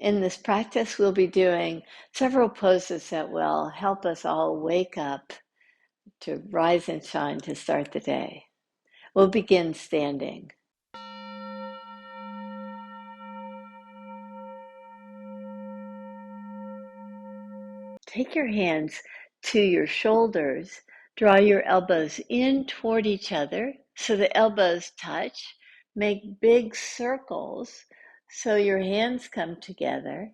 In this practice, we'll be doing several poses that will help us all wake up to rise and shine to start the day. We'll begin standing. Take your hands to your shoulders. Draw your elbows in toward each other so the elbows touch. Make big circles so your hands come together.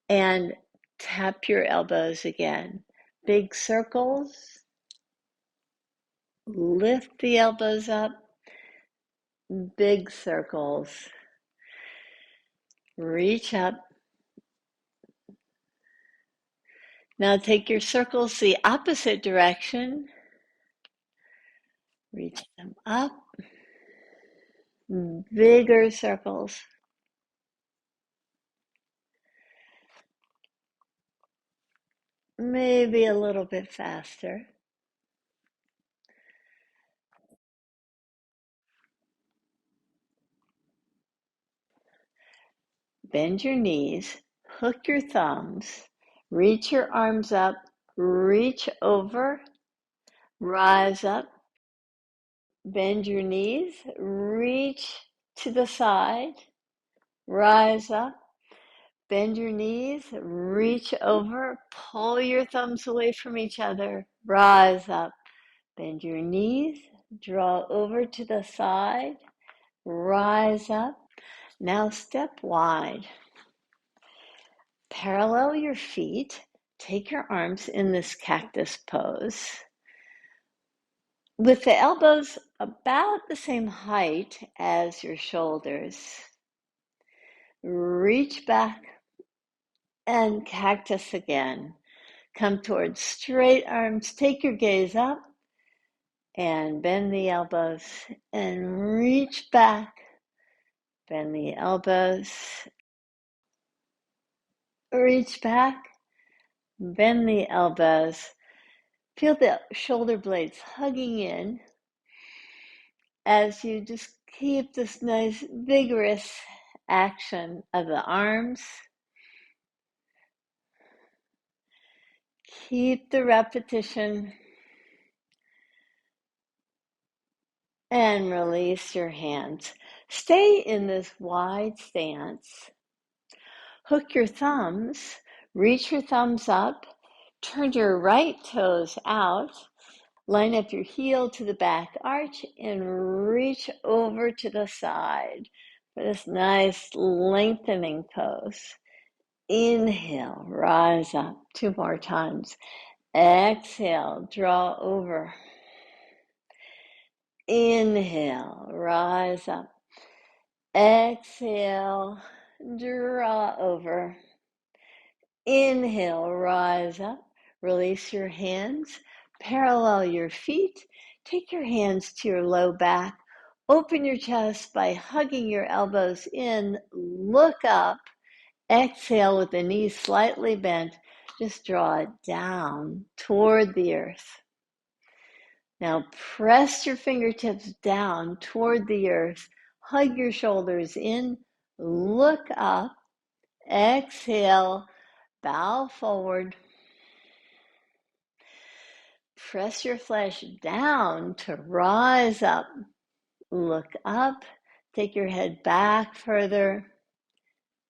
And tap your elbows again. Big circles. Lift the elbows up. Big circles. Reach up. Now take your circles the opposite direction. Reach them up. Bigger circles. Maybe a little bit faster. Bend your knees, hook your thumbs, reach your arms up, reach over, rise up, bend your knees, reach to the side, rise up, bend your knees, reach over, pull your thumbs away from each other, rise up, bend your knees, draw over to the side, rise up. Now step wide. Parallel your feet. Take your arms in this cactus pose. With the elbows about the same height as your shoulders. Reach back and cactus again. Come towards straight arms. Take your gaze up and bend the elbows and reach back. Bend the elbows. Reach back. Bend the elbows. Feel the shoulder blades hugging in as you just keep this nice vigorous action of the arms. Keep the repetition and release your hands. Stay in this wide stance. Hook your thumbs, reach your thumbs up, turn your right toes out, line up your heel to the back arch and reach over to the side for this nice lengthening pose. Inhale, rise up. 2 more times. Exhale, draw over. Inhale, rise up. Exhale, draw over. Inhale, rise up. Release your hands. Parallel your feet. Take your hands to your low back. Open your chest by hugging your elbows in. Look up. Exhale with the knees slightly bent. Just draw it down toward the earth. Now press your fingertips down toward the earth. Hug your shoulders in. Look up. Exhale. Bow forward. Press your flesh down to rise up. Look up. Take your head back further.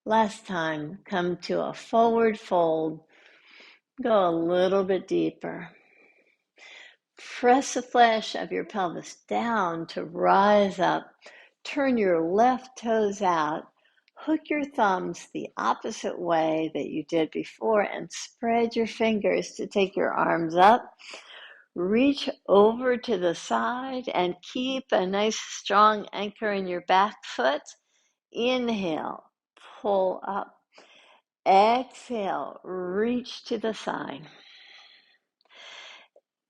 Last time, come to a forward fold. Go a little bit deeper. Press the flesh of your pelvis down to rise up. Turn your left toes out. Hook your thumbs the opposite way that you did before and spread your fingers to take your arms up. Reach over to the side and keep a nice strong anchor in your back foot. Inhale, pull up. Exhale, reach to the side.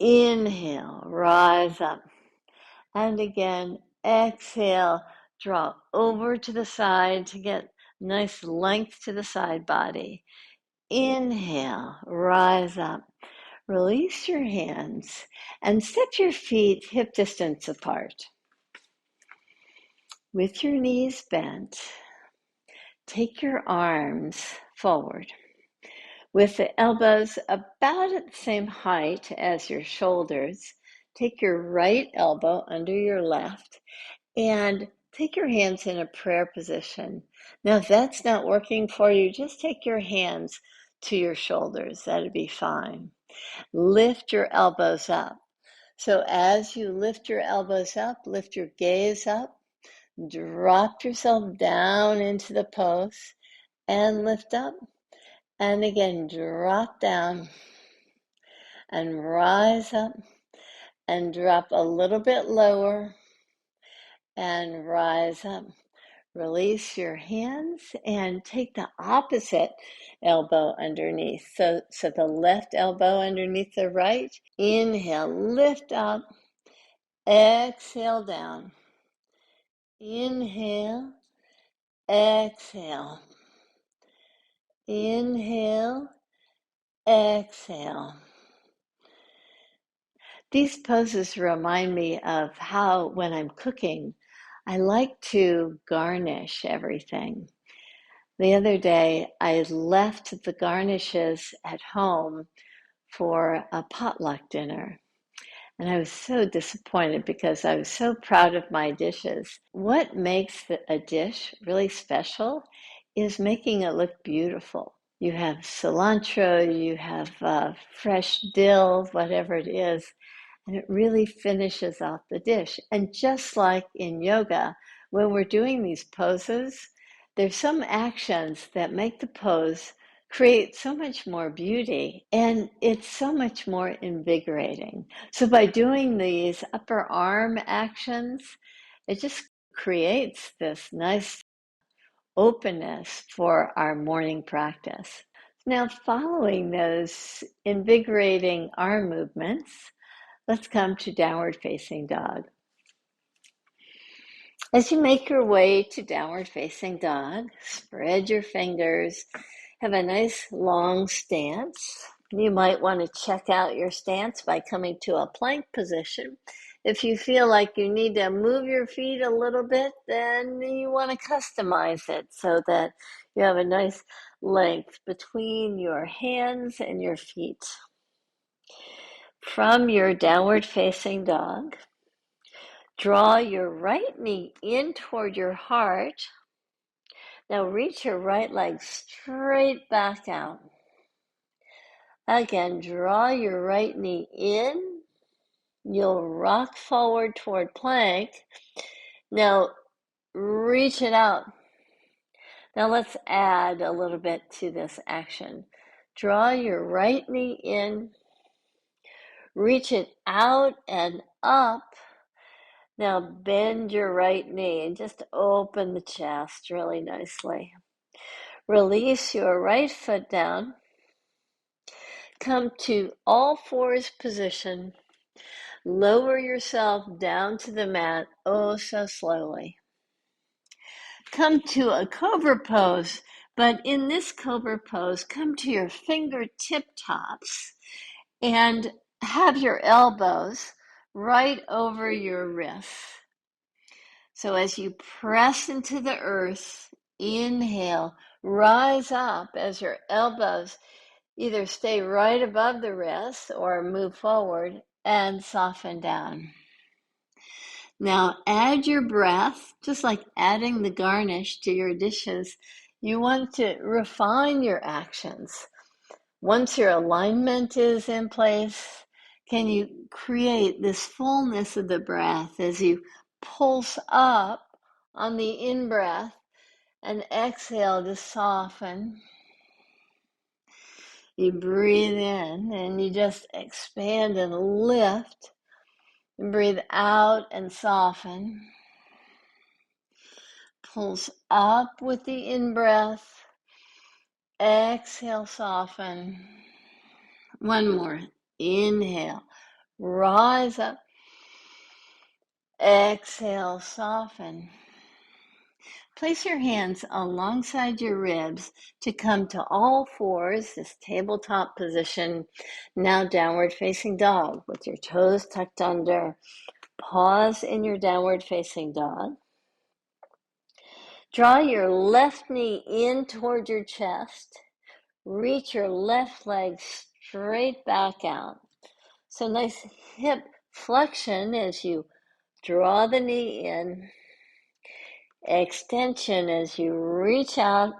Inhale, rise up. And again, exhale, draw over to the side to get nice length to the side body. Inhale, rise up. Release your hands and step your feet hip distance apart. With your knees bent, take your arms forward with the elbows about at the same height as your shoulders. Take your right elbow under your left and take your hands in a prayer position. Now, if that's not working for you, just take your hands to your shoulders. That'd be fine. Lift your elbows up. So as you lift your elbows up, lift your gaze up, drop yourself down into the pose and lift up. And again, drop down and rise up and drop a little bit lower and rise up. Release your hands and take the opposite elbow underneath. So the left elbow underneath the right. Inhale, lift up. Exhale down. Inhale, exhale. Inhale, exhale. These poses remind me of how, when I'm cooking, I like to garnish everything. The other day, I left the garnishes at home for a potluck dinner. And I was so disappointed because I was so proud of my dishes. What makes a dish really special is making it look beautiful. You have cilantro, you have fresh dill, whatever it is, and it really finishes off the dish. And just like in yoga, when we're doing these poses, there's some actions that make the pose create so much more beauty, and it's so much more invigorating. So by doing these upper arm actions, it just creates this nice openness for our morning practice. Now, following those invigorating arm movements, let's come to downward facing dog. As you make your way to downward facing dog, spread your fingers, have a nice long stance. You might want to check out your stance by coming to a plank position. If you feel like you need to move your feet a little bit, then you want to customize it so that you have a nice length between your hands and your feet. From your downward facing dog, draw your right knee in toward your heart. Now reach your right leg straight back out. Again, draw your right knee in. You'll rock forward toward plank. Now reach it out. Now let's add a little bit to this action. Draw your right knee in. Reach it out and up. Now bend your right knee and just open the chest really nicely. Release your right foot down. Come to all fours position. Lower yourself down to the mat, oh so slowly. Come to a cobra pose, but in this cobra pose, come to your fingertip tops and have your elbows right over your wrists. So as you press into the earth, inhale, rise up as your elbows either stay right above the wrists or move forward and soften down. Now add your breath, just like adding the garnish to your dishes. You want to refine your actions. Once your alignment is in place, can you create this fullness of the breath as you pulse up on the in-breath and exhale to soften. You breathe in and you just expand and lift. And breathe out and soften. Pulse up with the in-breath. Exhale, soften. One more. Inhale. Rise up. Exhale, soften. Place your hands alongside your ribs to come to all fours, this tabletop position. Now downward facing dog with your toes tucked under. Pause in your downward facing dog. Draw your left knee in toward your chest. Reach your left leg straight back out. So nice hip flexion as you draw the knee in. Extension as you reach out.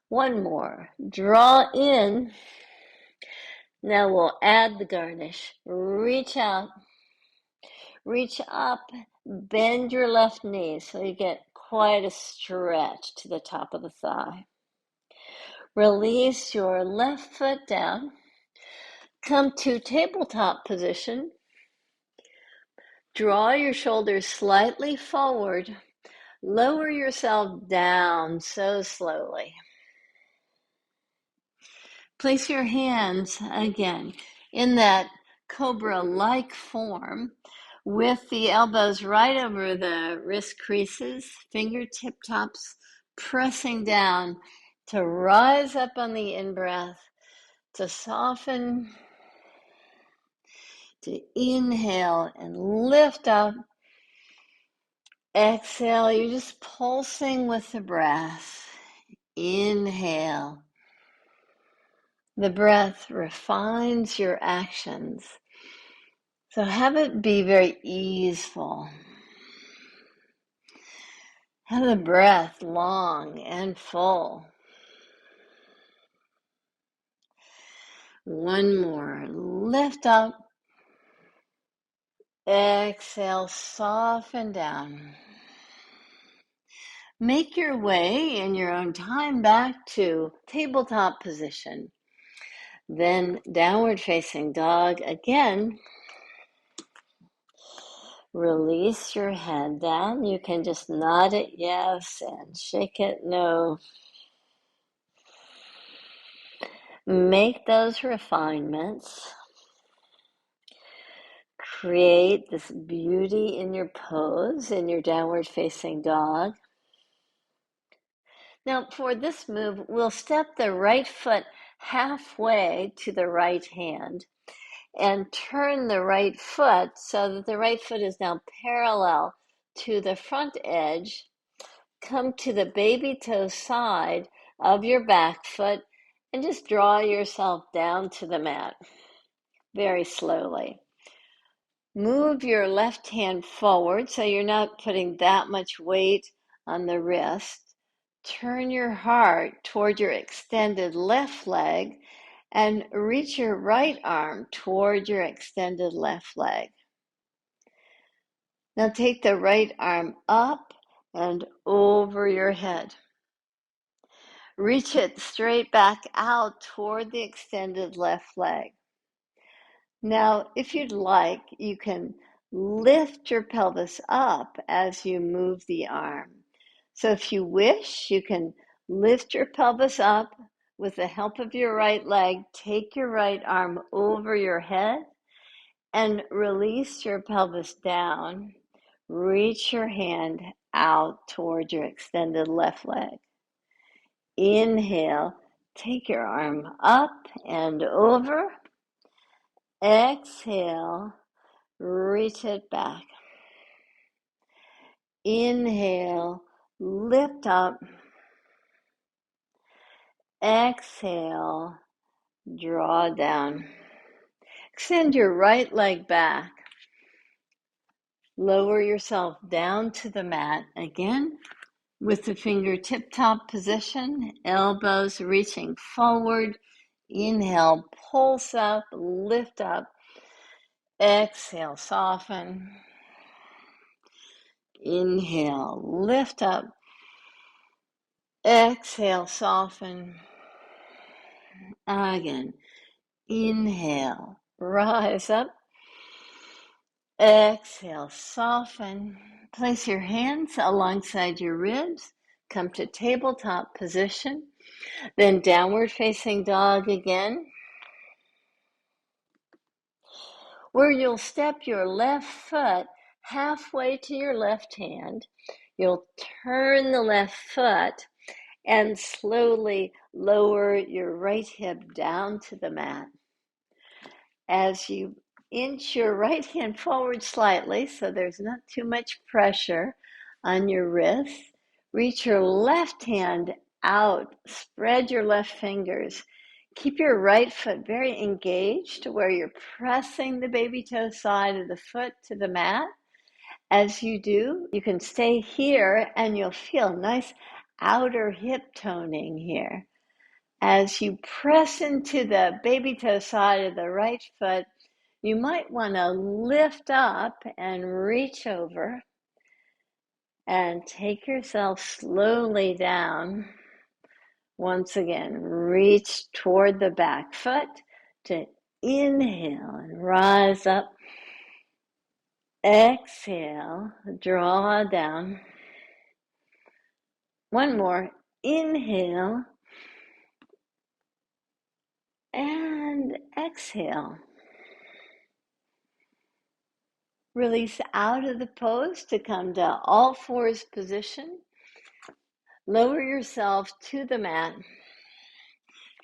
One more. Draw in. Now we'll add the garnish. Reach out. Reach up. Bend your left knee so you get quite a stretch to the top of the thigh. Release your left foot down. Come to tabletop position. Draw your shoulders slightly forward. Lower yourself down so slowly. Place your hands again in that cobra-like form with the elbows right over the wrist creases, fingertip tops pressing down to rise up on the in-breath, to soften, to inhale and lift up. Exhale, you're just pulsing with the breath. Inhale. The breath refines your actions. So have it be very easeful. Have the breath long and full. One more. Lift up. Exhale, soften down. Make your way in your own time back to tabletop position. Then downward facing dog again. Release your head down. You can just nod it yes and shake it no. Make those refinements. Create this beauty in your pose, in your downward facing dog. Now for this move, we'll step the right foot halfway to the right hand and turn the right foot so that the right foot is now parallel to the front edge. Come to the baby toe side of your back foot and just draw yourself down to the mat very slowly. Move your left hand forward so you're not putting that much weight on the wrist. Turn your heart toward your extended left leg and reach your right arm toward your extended left leg. Now take the right arm up and over your head. Reach it straight back out toward the extended left leg. Now, if you'd like, you can lift your pelvis up as you move the arm. So if you wish, you can lift your pelvis up with the help of your right leg. Take your right arm over your head and release your pelvis down. Reach your hand out toward your extended left leg. Inhale, take your arm up and over. Exhale, reach it back. Inhale, lift up. Exhale, draw down. Extend your right leg back. Lower yourself down to the mat again with the fingertip top position, elbows reaching forward. Inhale, pulse up, lift up. Exhale, soften. Inhale, lift up. Exhale, soften. Again, inhale, rise up. Exhale, soften. Place your hands alongside your ribs. Come to tabletop position. Then downward facing dog again, where you'll step your left foot halfway to your left hand. You'll turn the left foot and slowly lower your right hip down to the mat. As you inch your right hand forward slightly, so there's not too much pressure on your wrist. Reach your left hand out, spread your left fingers. Keep your right foot very engaged where you're pressing the baby toe side of the foot to the mat. As you do, you can stay here and you'll feel nice outer hip toning here. As you press into the baby toe side of the right foot, you might want to lift up and reach over and take yourself slowly down. Once again, reach toward the back foot to inhale and rise up. Exhale, draw down. One more, inhale and exhale. Release out of the pose to come to all fours position. Lower yourself to the mat.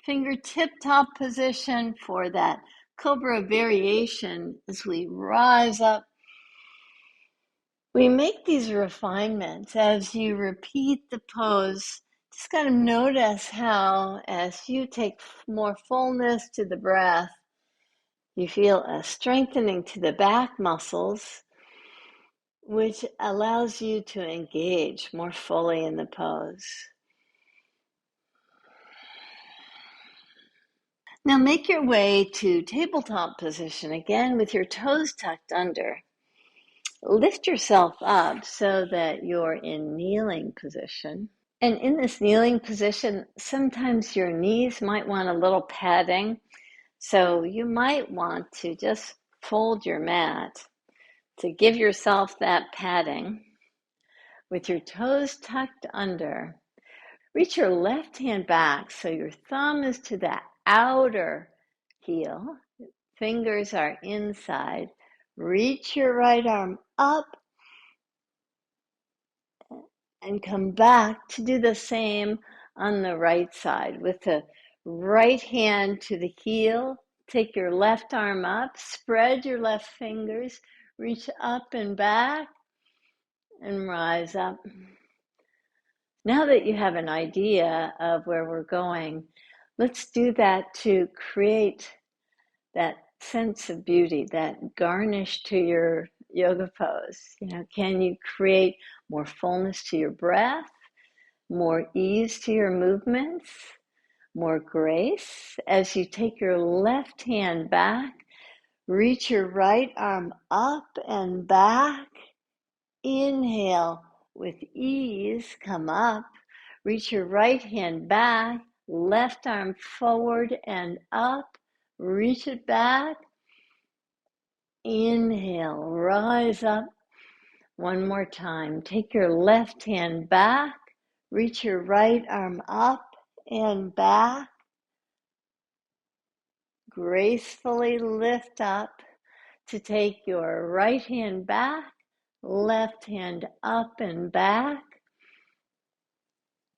Fingertip top position for that cobra variation as we rise up. We make these refinements as you repeat the pose. Just kind of notice how, as you take more fullness to the breath, you feel a strengthening to the back muscles, which allows you to engage more fully in the pose. Now make your way to tabletop position again with your toes tucked under. Lift yourself up so that you're in kneeling position. And in this kneeling position, sometimes your knees might want a little padding. So you might want to just fold your mat to give yourself that padding. With your toes tucked under, reach your left hand back so your thumb is to the outer heel. Fingers are inside. Reach your right arm up and come back to do the same on the right side. With the right hand to the heel, take your left arm up, spread your left fingers, reach up and back, and rise up. Now that you have an idea of where we're going, let's do that to create that sense of beauty, that garnish to your yoga pose. Can you create more fullness to your breath, more ease to your movements, more grace? As you take your left hand back, reach your right arm up and back. Inhale with ease, come up. Reach your right hand back, left arm forward and up. Reach it back. Inhale, rise up. One more time. Take your left hand back. Reach your right arm up and back. Gracefully lift up to take your right hand back, left hand up and back.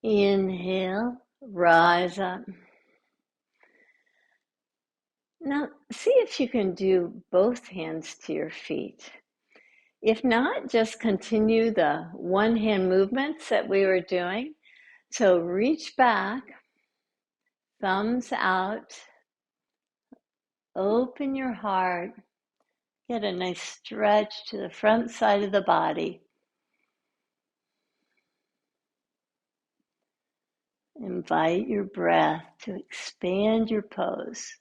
Inhale, rise up. Now, see if you can do both hands to your feet. If not, just continue the one hand movements that we were doing. So reach back, thumbs out, open your heart, get a nice stretch to the front side of the body. Invite your breath to expand your pose.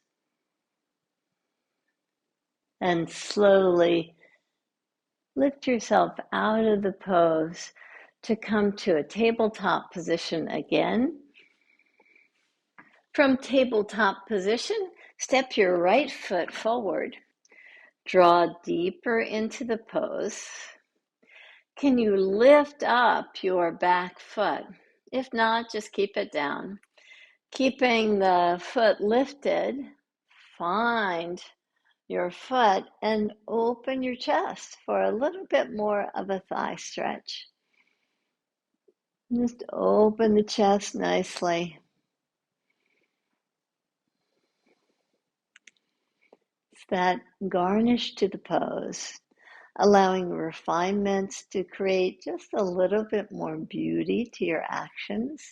And slowly lift yourself out of the pose to come to a tabletop position again. From tabletop position, step your right foot forward. Draw deeper into the pose. Can you lift up your back foot? If not, just keep it down. Keeping the foot lifted, find your foot and open your chest for a little bit more of a thigh stretch. Just open the chest nicely. It's that garnish to the pose, allowing refinements to create just a little bit more beauty to your actions.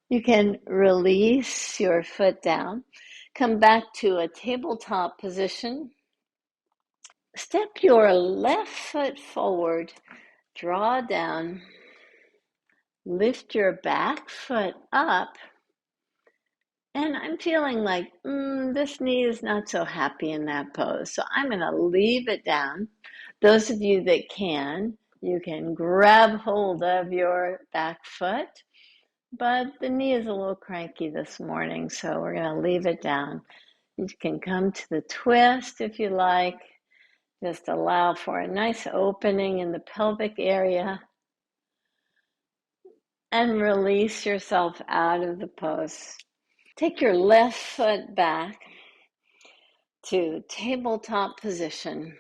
You can release your foot down, come back to a tabletop position. Step your left foot forward, draw down, lift your back foot up. And I'm feeling like, this knee is not so happy in that pose. So I'm going to leave it down. Those of you that can, you can grab hold of your back foot. But the knee is a little cranky this morning, so we're going to leave it down. You can come to the twist if you like. Just allow for a nice opening in the pelvic area. And release yourself out of the pose. Take your left foot back to tabletop position.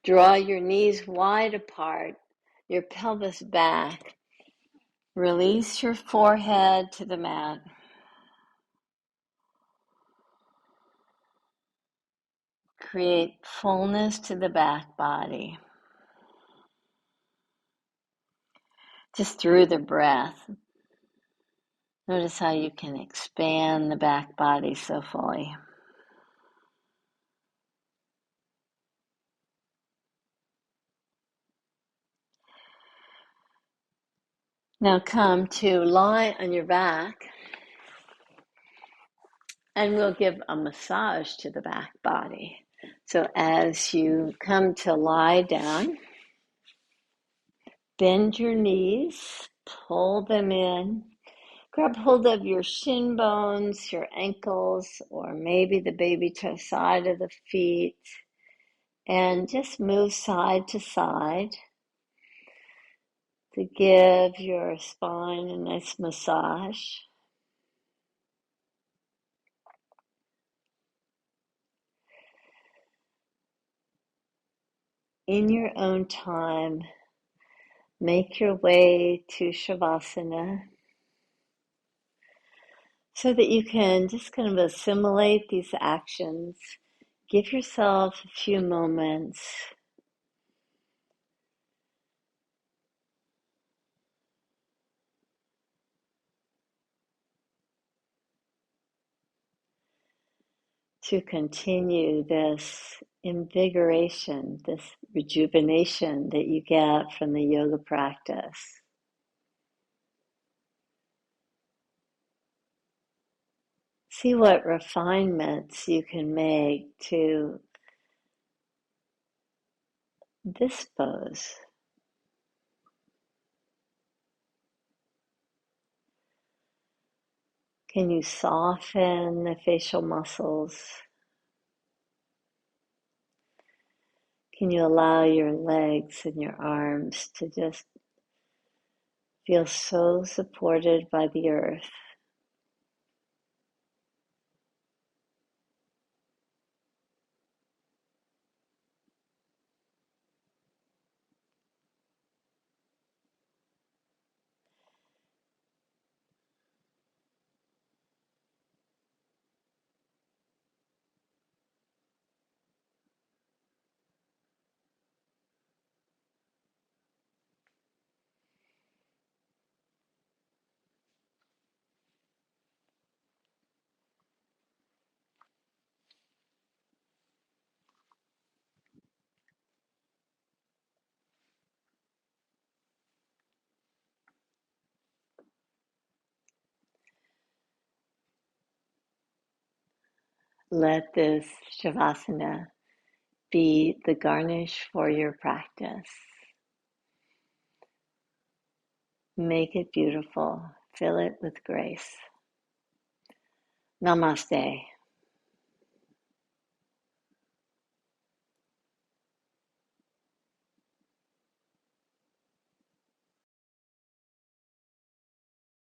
Draw your knees wide apart, your pelvis back. Release your forehead to the mat. Create fullness to the back body. Just through the breath. Notice how you can expand the back body so fully. Now come to lie on your back, and we'll give a massage to the back body. So as you come to lie down, bend your knees, pull them in, grab hold of your shin bones, your ankles, or maybe the baby toe side of the feet, and just move side to side to give your spine a nice massage. In your own time, make your way to Savasana so that you can just kind of assimilate these actions. Give yourself a few moments to continue this invigoration, this rejuvenation that you get from the yoga practice. See what refinements you can make to this pose. Can you soften the facial muscles? Can you allow your legs and your arms to just feel so supported by the earth? Let this Shavasana be the garnish for your practice. Make it beautiful. Fill it with grace. Namaste.